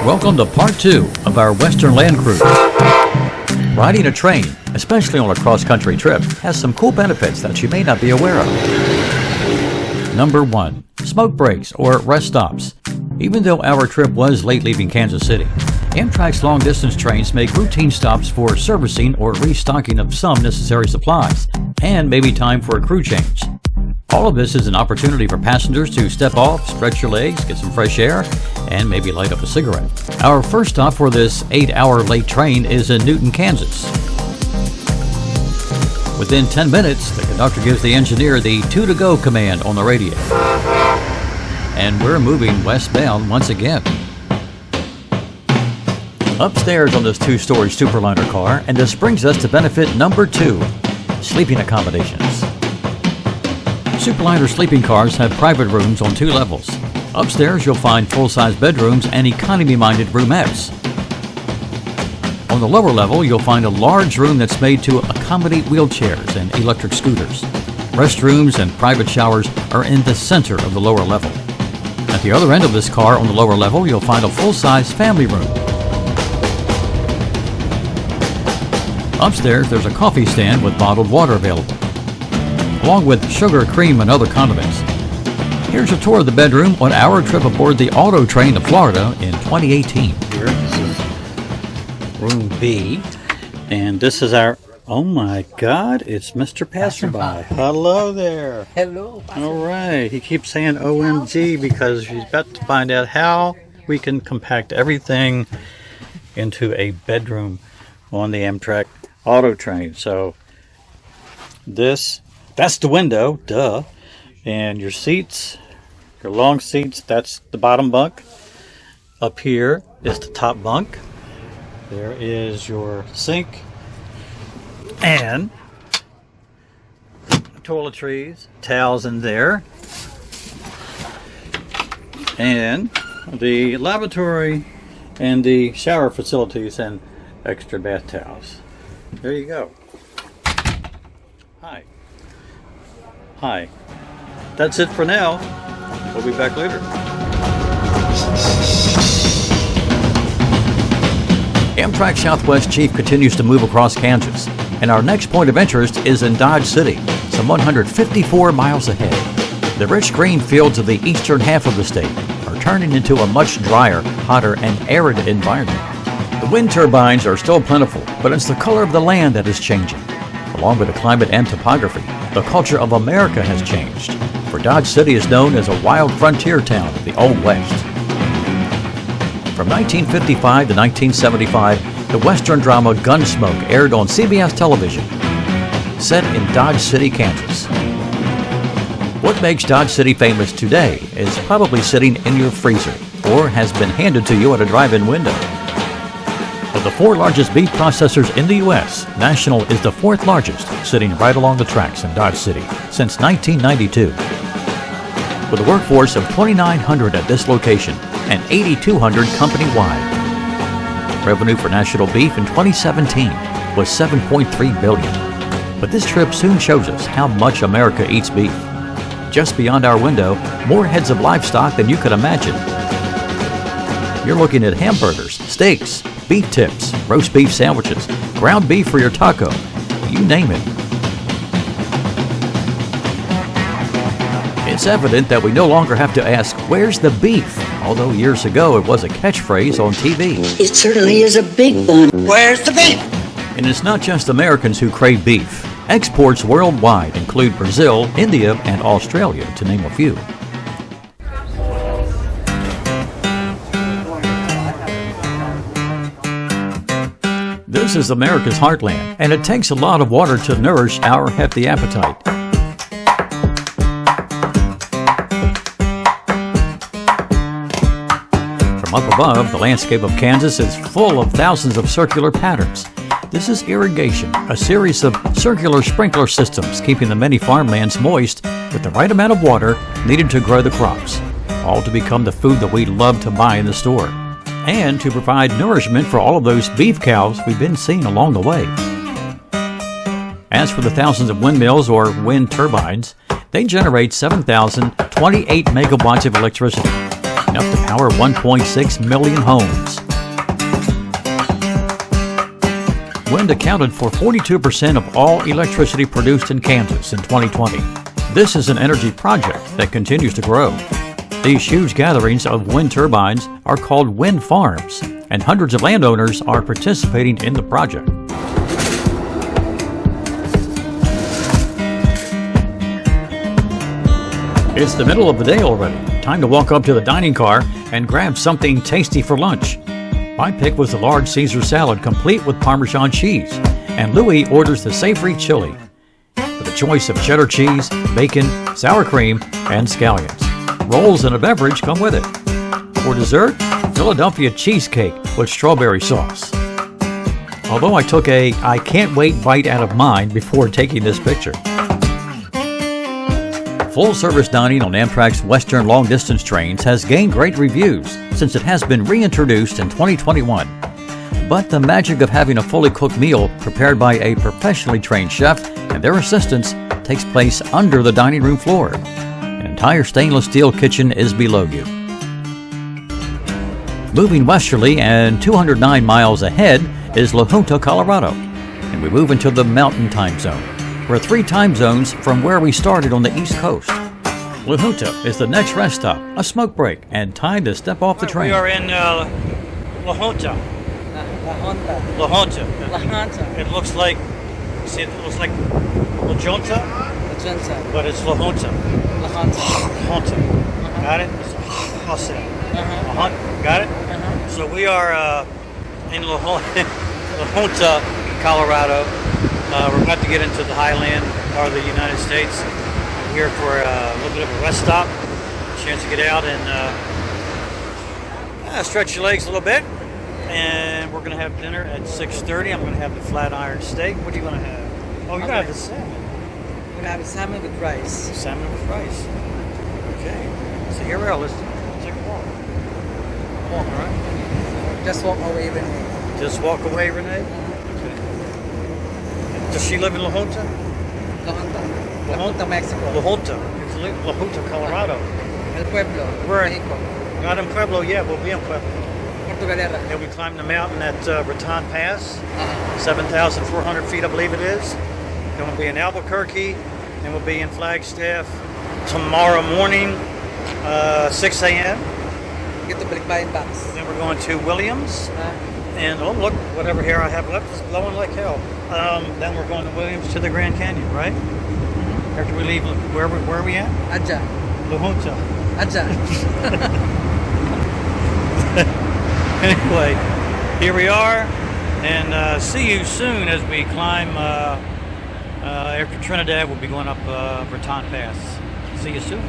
Welcome to part 2 of our Western Land Cruise. Riding a train, especially on a cross-country trip, has some cool benefits that you may not be aware of. Number 1. Smoke breaks or rest stops. Even though our trip was late leaving Kansas City, Amtrak's long-distance trains make routine stops for servicing or restocking of some necessary supplies, and maybe time for a crew change. All of this is an opportunity for passengers to step off, stretch your legs, get some fresh air, and maybe light up a cigarette. Our first stop for this 8-hour late train is in Newton, Kansas. Within 10 minutes, the conductor gives the engineer the 2 to go command on the radio. And we're moving westbound once again. Upstairs on this 2-story Superliner car, and this brings us to benefit number 2, sleeping accommodations. Superliner sleeping cars have private rooms on 2 levels. Upstairs, you'll find full-size bedrooms and economy-minded roomettes. On the lower level, you'll find a large room that's made to accommodate wheelchairs and electric scooters. Restrooms and private showers are in the center of the lower level. At the other end of this car on the lower level, you'll find a full-size family room. Upstairs, there's a coffee stand with bottled water available, along with sugar, cream, and other condiments. Here's a tour of the bedroom on our trip aboard the auto train to Florida in 2018. Here, this is room B, and this is our, oh my God, it's Mr. Passerby. Hello there. Hello. All right, he keeps saying OMG because he's about to find out how we can compact everything into a bedroom on the Amtrak auto train. So that's the window, duh. And your seats, your long seats, that's the bottom bunk. Up here is the top bunk. There is your sink and toiletries, towels in there. And the lavatory and the shower facilities and extra bath towels. There you go. Hi. That's it for now. We'll be back later. Amtrak Southwest Chief continues to move across Kansas, and our next point of interest is in Dodge City, some 154 miles ahead. The rich green fields of the eastern half of the state are turning into a much drier, hotter, and arid environment. The wind turbines are still plentiful, but it's the color of the land that is changing. Along with the climate and topography, the culture of America has changed, for Dodge City is known as a wild frontier town of the Old West. From 1955 to 1975, the Western drama Gunsmoke aired on CBS television, set in Dodge City, Kansas. What makes Dodge City famous today is probably sitting in your freezer, or has been handed to you at a drive-in window. Of the 4 largest beef processors in the U.S., National is the 4th largest, sitting right along the tracks in Dodge City since 1992. With a workforce of 2,900 at this location and 8,200 company-wide. Revenue for National Beef in 2017 was $7.3 billion. But this trip soon shows us how much America eats beef. Just beyond our window, more heads of livestock than you could imagine. You're looking at hamburgers, steaks, beef tips, roast beef sandwiches, ground beef for your taco, you name it. It's evident that we no longer have to ask, where's the beef? Although years ago it was a catchphrase on TV. It certainly is a big one. Where's the beef? And it's not just Americans who crave beef. Exports worldwide include Brazil, India, and Australia, to name a few. This is America's heartland, and it takes a lot of water to nourish our hefty appetite. From up above, the landscape of Kansas is full of thousands of circular patterns. This is irrigation, a series of circular sprinkler systems keeping the many farmlands moist with the right amount of water needed to grow the crops, all to become the food that we love to buy in the store, and to provide nourishment for all of those beef cows we've been seeing along the way. As for the thousands of windmills or wind turbines, they generate 7,028 megawatts of electricity. enough to power 1.6 million homes. Wind accounted for 42% of all electricity produced in Kansas in 2020. This is an energy project that continues to grow. These huge gatherings of wind turbines are called wind farms, and hundreds of landowners are participating in the project. It's the middle of the day already. Time to walk up to the dining car and grab something tasty for lunch. My pick was the large Caesar salad complete with Parmesan cheese, and Louis orders the savory chili with a choice of cheddar cheese, bacon, sour cream, and scallions. Rolls and a beverage come with it. For dessert, Philadelphia cheesecake with strawberry sauce. Although I took a I can't wait bite out of mine before taking this picture. Full-service dining on Amtrak's Western long-distance trains has gained great reviews since it has been reintroduced in 2021. But the magic of having a fully cooked meal prepared by a professionally trained chef and their assistants takes place under the dining room floor. An entire stainless steel kitchen is below you. Moving westerly and 209 miles ahead is La Junta, Colorado, and we move into the Mountain Time Zone. We're 3 time zones from where we started on the East Coast. La Junta is the next rest stop, a smoke break, and time to step off the train. We are in La Junta. La Junta. It looks like, see, it looks like La Junta, but it's La Junta. La Junta. Got it? I'll say it. Got it? So we are in La Junta, Colorado. We're about to get into the highland part of the United States. We're here for a little bit of a rest stop, a chance to get out and stretch your legs a little bit. And we're going to have dinner at 6:30. I'm going to have the flat iron steak. What do you want to have? Oh, you're going to have the salmon. We're going to have salmon with rice. Salmon with rice. Okay. So here we are. Let's take a walk. Walk, all right? Just walk away, Renee. Just walk away, Renee? Does she live in La Junta? La Junta. La Junta, Mexico. La Junta. It's La Junta, Colorado. El Pueblo. We're Mexico. not in Pueblo yet. We'll be in Pueblo. Puerto Galera. Then we climbed the mountain at Raton Pass, 7,400 feet, I believe it is. Then we'll be in Albuquerque. Then we'll be in Flagstaff tomorrow morning, 6 a.m. Get to Balik Box. Then we're going to Williams. And oh look, whatever hair I have left is blowing like hell. Then we're going to Williams to the Grand Canyon, right? After we leave, where are we at? Aja. La Junta. Aja. Anyway, here we are, and see you soon as we climb. After Trinidad, we'll be going up Raton Pass. See you soon.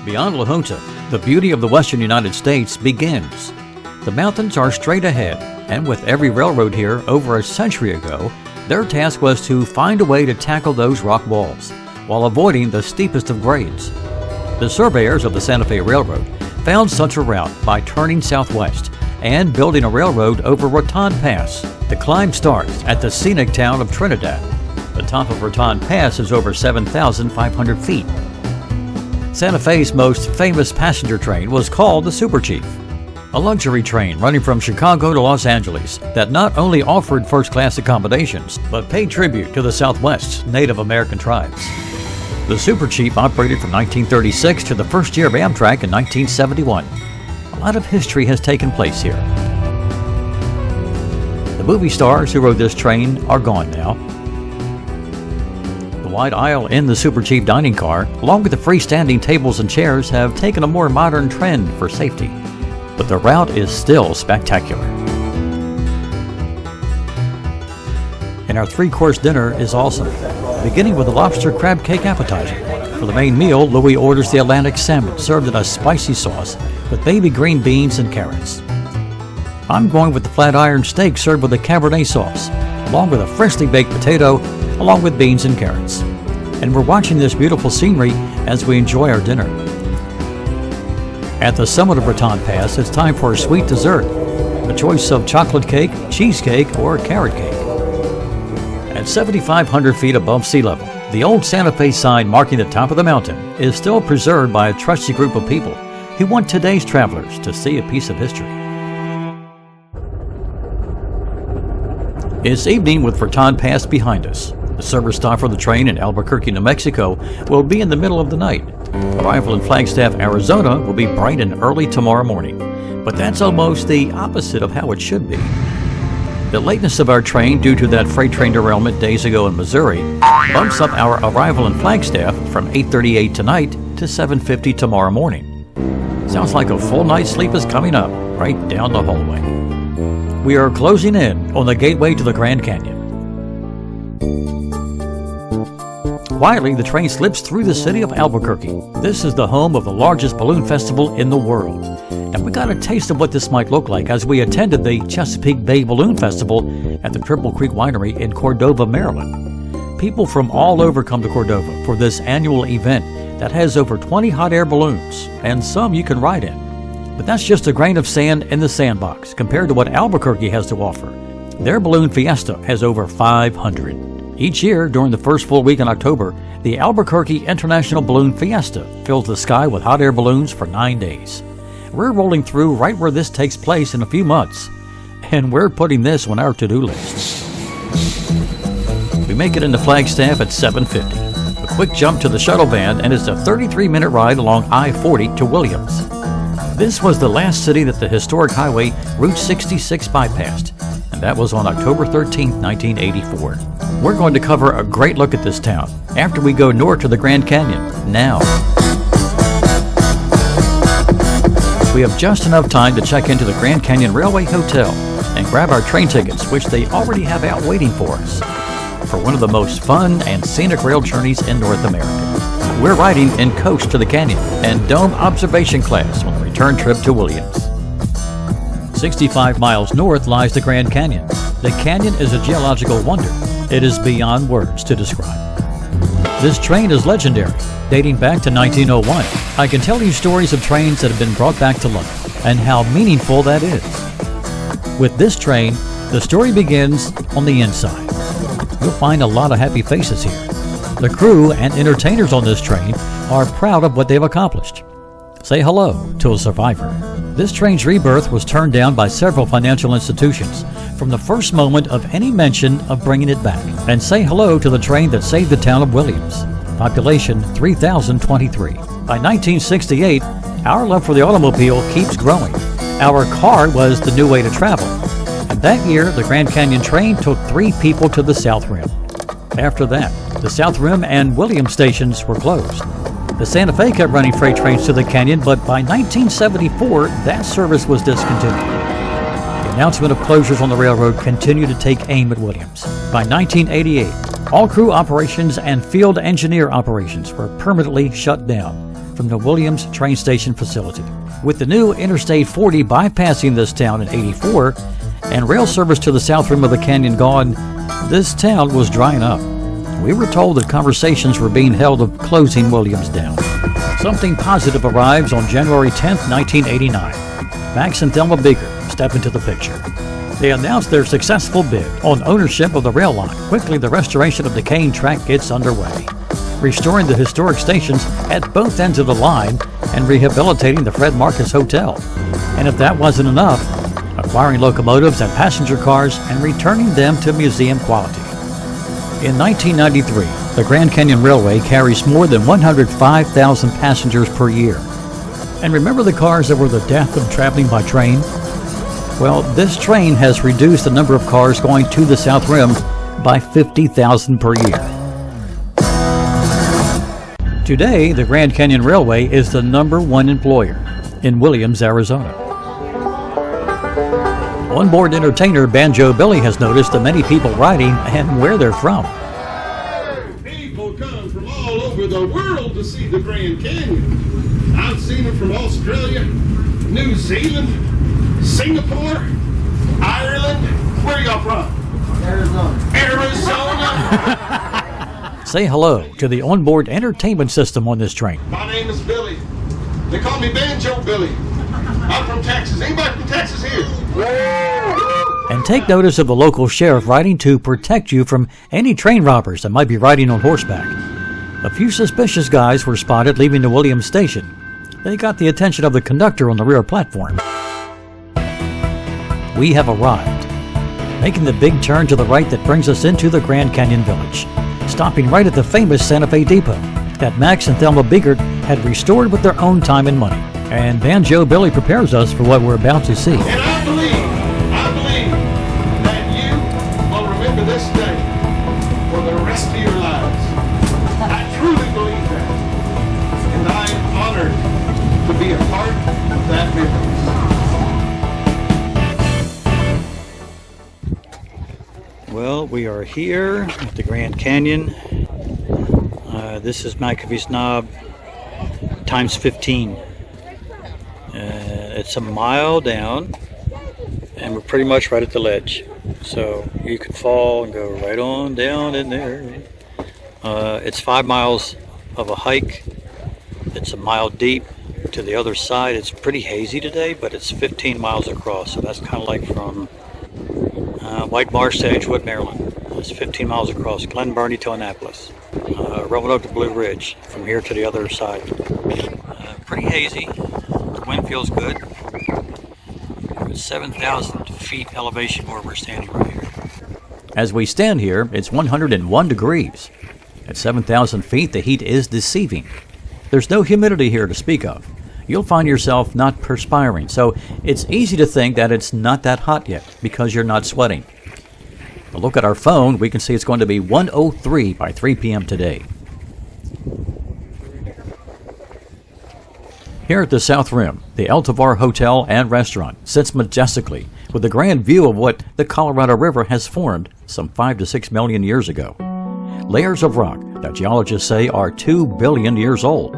Beyond La Junta, the beauty of the western United States begins. The mountains are straight ahead, and with every railroad here over a century ago, their task was to find a way to tackle those rock walls while avoiding the steepest of grades. The surveyors of the Santa Fe Railroad found such a route by turning southwest and building a railroad over Raton Pass. The climb starts at the scenic town of Trinidad. The top of Raton Pass is over 7,500 feet. Santa Fe's most famous passenger train was called the Super Chief, a luxury train running from Chicago to Los Angeles that not only offered first-class accommodations, but paid tribute to the Southwest's Native American tribes. The Super Chief operated from 1936 to the first year of Amtrak in 1971. A lot of history has taken place here. The movie stars who rode this train are gone now. The wide aisle in the Super Chief dining car, along with the freestanding tables and chairs, have taken a more modern trend for safety. But the route is still spectacular. And our 3-course dinner is awesome, beginning with a lobster crab cake appetizer. For the main meal, Louis orders the Atlantic salmon served in a spicy sauce with baby green beans and carrots. I'm going with the flat iron steak served with a Cabernet sauce, along with a freshly baked potato, along with beans and carrots. And we're watching this beautiful scenery as we enjoy our dinner. At the summit of Raton Pass, it's time for a sweet dessert, a choice of chocolate cake, cheesecake, or carrot cake. At 7,500 feet above sea level, The old Santa Fe sign marking the top of the mountain is still preserved by a trusty group of people who want today's travelers to see a piece of history. It's evening with Verton Pass behind us. The service stop for the train in Albuquerque, New Mexico will be in the middle of the night. Arrival in Flagstaff, Arizona will be bright and early tomorrow morning, but that's almost the opposite of how it should be. The lateness of our train due to that freight train derailment days ago in Missouri bumps up our arrival in Flagstaff from 8:38 tonight to 7:50 tomorrow morning. Sounds like a full night's sleep is coming up right down the hallway. We are closing in on the gateway to the Grand Canyon. Quietly, the train slips through the city of Albuquerque. This is the home of the largest balloon festival in the world. And we got a taste of what this might look like as we attended the Chesapeake Bay Balloon Festival at the Triple Creek Winery in Cordova, Maryland. People from all over come to Cordova for this annual event that has over 20 hot air balloons, and some you can ride in. But that's just a grain of sand in the sandbox compared to what Albuquerque has to offer. Their balloon fiesta has over 500. Each year, during the first full week in October, the Albuquerque International Balloon Fiesta fills the sky with hot air balloons for 9 days. We're rolling through right where this takes place in a few months, and we're putting this on our to-do list. We make it into Flagstaff at 7:50. A quick jump to the shuttle van, and it's a 33-minute ride along I-40 to Williams. This was the last city that the historic highway Route 66 bypassed, and that was on October 13, 1984. We're going to cover a great look at this town after we go north to the Grand Canyon now. We have just enough time to check into the Grand Canyon Railway Hotel and grab our train tickets, which they already have out waiting for us, for one of the most fun and scenic rail journeys in North America. We're riding in Coast to the Canyon and Dome Observation Class on the return trip to Williams. 65 miles north lies the Grand Canyon. The canyon is a geological wonder. It is beyond words to describe. This train is legendary, dating back to 1901. I can tell you stories of trains that have been brought back to life and how meaningful that is. With this train, the story begins on the inside. You'll find a lot of happy faces here. The crew and entertainers on this train are proud of what they've accomplished. Say hello to a survivor. This train's rebirth was turned down by several financial institutions from the first moment of any mention of bringing it back. And say hello to the train that saved the town of Williams. Population 3,023. By 1968, our love for the automobile keeps growing. Our car was the new way to travel. And that year, the Grand Canyon train took 3 people to the South Rim. After that, the South Rim and Williams stations were closed. The Santa Fe kept running freight trains to the canyon, but by 1974, that service was discontinued. The announcement of closures on the railroad continued to take aim at Williams. By 1988, all crew operations and field engineer operations were permanently shut down from the Williams train station facility. With the new Interstate 40 bypassing this town in '84 and rail service to the south rim of the canyon gone, this town was drying up. We were told that conversations were being held of closing Williams down. Something positive arrives on January 10, 1989. Max and Thelma Beaker step into the picture. They announce their successful bid on ownership of the rail line. Quickly, the restoration of the Kane track gets underway, restoring the historic stations at both ends of the line and rehabilitating the Fred Marcus Hotel. And if that wasn't enough, acquiring locomotives and passenger cars and returning them to museum quality. In 1993, the Grand Canyon Railway carries more than 105,000 passengers per year. And remember the cars that were the death of traveling by train? Well, this train has reduced the number of cars going to the South Rim by 50,000 per year. Today, the Grand Canyon Railway is the #1 employer in Williams, Arizona. Onboard entertainer Banjo Billy has noticed the many people riding and where they're from. People come from all over the world to see the Grand Canyon. I've seen them from Australia, New Zealand, Singapore, Ireland. Where are y'all from? Arizona. Say hello to the onboard entertainment system on this train. My name is Billy. They call me Banjo Billy. I'm from Texas. Anybody from Texas here? And take notice of the local sheriff riding to protect you from any train robbers that might be riding on horseback. A few suspicious guys were spotted leaving the Williams station. They got the attention of the conductor on the rear platform. We have arrived, making the big turn to the right that brings us into the Grand Canyon Village, stopping right at the famous Santa Fe Depot that Max and Thelma Biegert had restored with their own time and money. And Banjo Billy prepares us for what we're about to see. And I believe that you will remember this day for the rest of your lives. I truly believe that. And I am honored to be a part of that memory. Well, we are here at the Grand Canyon. This is McAfee's Knob times 15. It's a mile down, and we're pretty much right at the ledge. So you could fall and go right on down in there. It's 5 miles of a hike. It's a mile deep to the other side. It's pretty hazy today, but it's 15 miles across. So that's kind of like from White Marsh to Edgewood, Maryland. It's 15 miles across. Glen Burnie to Annapolis. Roanoke to Blue Ridge from here to the other side. Pretty hazy. The wind feels good. It's 7,000 feet elevation where we're standing right here. As we stand here, it's 101 degrees. At 7,000 feet, the heat is deceiving. There's no humidity here to speak of. You'll find yourself not perspiring, so it's easy to think that it's not that hot yet because you're not sweating. A look at our phone, we can see it's going to be 103 by 3 p.m. today. Here at the South Rim, the Tovar Hotel and Restaurant sits majestically with a grand view of what the Colorado River has formed some 5 to 6 million years ago. Layers of rock that geologists say are 2 billion years old.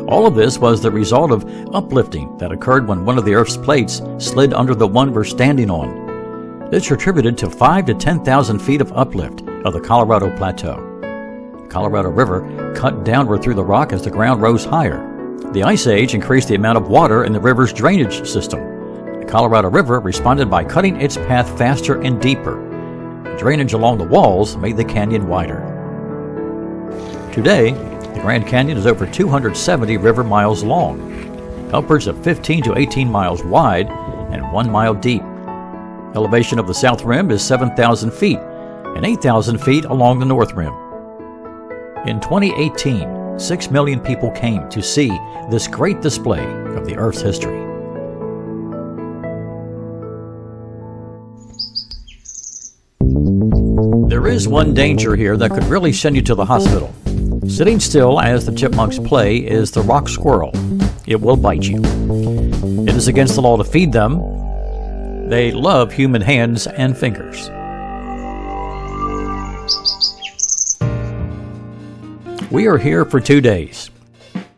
All of this was the result of uplifting that occurred when one of the Earth's plates slid under the one we're standing on. It's attributed to 5 to 10,000 feet of uplift of the Colorado Plateau. The Colorado River cut downward through the rock as the ground rose higher. The Ice Age increased the amount of water in the river's drainage system. The Colorado River responded by cutting its path faster and deeper. The drainage along the walls made the canyon wider. Today, the Grand Canyon is over 270 river miles long, upwards of 15 to 18 miles wide, and 1 mile deep. Elevation of the South Rim is 7,000 feet and 8,000 feet along the North Rim. In 2018, 6 million people came to see this great display of the Earth's history. There is one danger here that could really send you to the hospital. Sitting still as the chipmunks play is the rock squirrel. It will bite you. It is against the law to feed them. They love human hands and fingers. We are here for 2 days.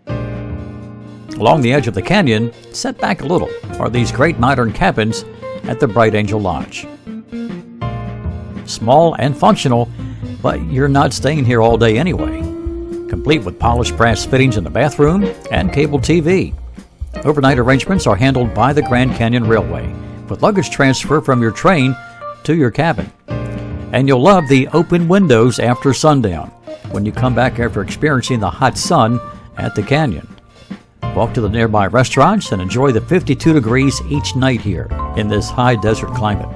Along the edge of the canyon, set back a little, are these great modern cabins at the Bright Angel Lodge. Small and functional, but you're not staying here all day anyway. Complete with polished brass fittings in the bathroom and cable TV. Overnight arrangements are handled by the Grand Canyon Railway, with luggage transfer from your train to your cabin. And you'll love the open windows after sundown, when you come back after experiencing the hot sun at the canyon. Walk to the nearby restaurants and enjoy the 52 degrees each night here in this high desert climate.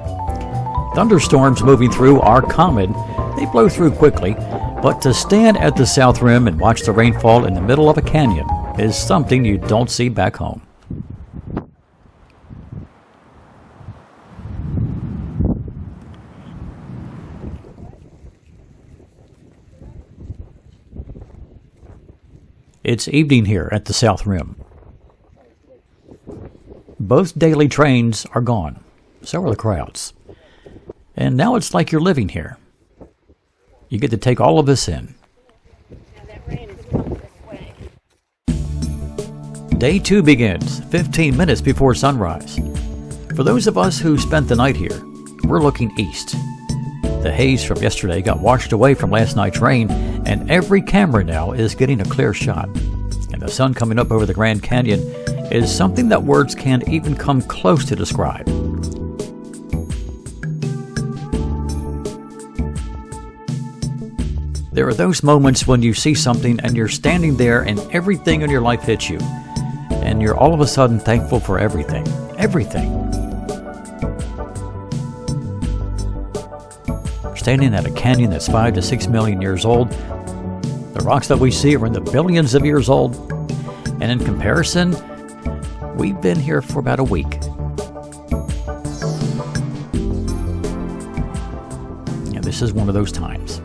Thunderstorms moving through are common. They blow through quickly, but to stand at the South Rim and watch the rainfall in the middle of a canyon is something you don't see back home. It's evening here at the South Rim. Both daily trains are gone. So are the crowds. And now it's like you're living here. You get to take all of this in. Day 2 begins 15 minutes before sunrise. For those of us who spent the night here, we're looking east. The haze from yesterday got washed away from last night's rain, and every camera now is getting a clear shot. And the sun coming up over the Grand Canyon is something that words can't even come close to describe. There are those moments when you see something and you're standing there and everything in your life hits you. And you're all of a sudden thankful for everything. Everything. Standing at a canyon that's 5 to 6 million years old. The rocks that we see are in the billions of years old. And in comparison, we've been here for about a week. And this is one of those times.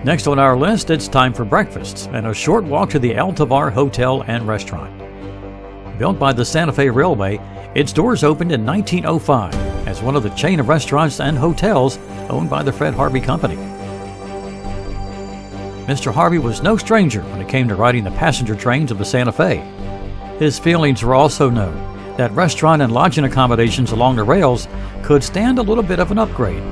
Next on our list, it's time for breakfast and a short walk to the Tovar Hotel and Restaurant. Built by the Santa Fe Railway, its doors opened in 1905 as one of the chain of restaurants and hotels owned by the Fred Harvey Company. Mr. Harvey was no stranger when it came to riding the passenger trains of the Santa Fe. His feelings were also known that restaurant and lodging accommodations along the rails could stand a little bit of an upgrade.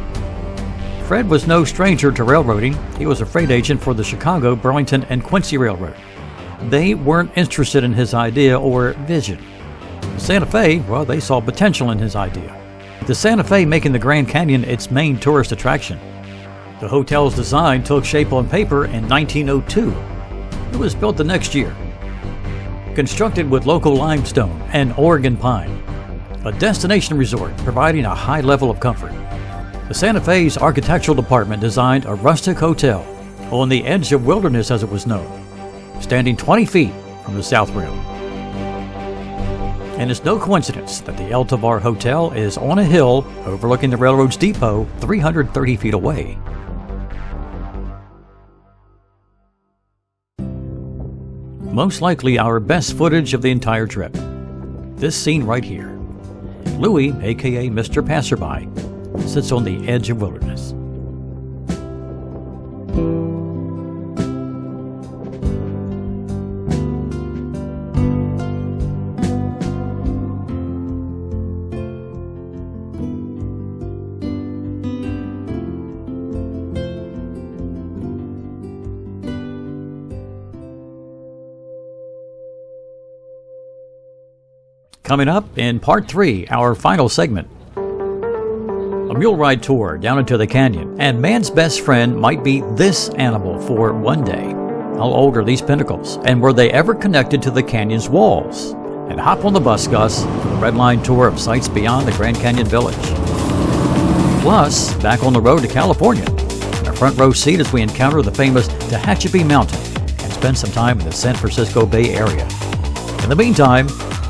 Fred was no stranger to railroading. He was a freight agent for the Chicago, Burlington, and Quincy Railroad. They weren't interested in his idea or vision. Santa Fe, well, they saw potential in his idea. The Santa Fe making the Grand Canyon its main tourist attraction. The hotel's design took shape on paper in 1902. It was built the next year. Constructed with local limestone and Oregon pine. A destination resort providing a high level of comfort. The Santa Fe's architectural department designed a rustic hotel on the edge of wilderness, as it was known, standing 20 feet from the South Rim. And it's no coincidence that the Tovar Hotel is on a hill overlooking the railroad's depot 330 feet away. Most likely our best footage of the entire trip. This scene right here. Louis, aka Mr. Passerby, sits on the edge of wilderness. Coming up in part 3, our final segment. A mule ride tour down into the canyon, and man's best friend might be this animal for one day. How old are these pinnacles, and were they ever connected to the canyon's walls? And hop on the bus, Gus, for the Red Line tour of sights beyond the Grand Canyon Village. Plus, back on the road to California, in a front row seat as we encounter the famous Tehachapi Mountain and spend some time in the San Francisco Bay Area. In the meantime,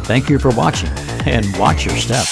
thank you for watching, and watch your step.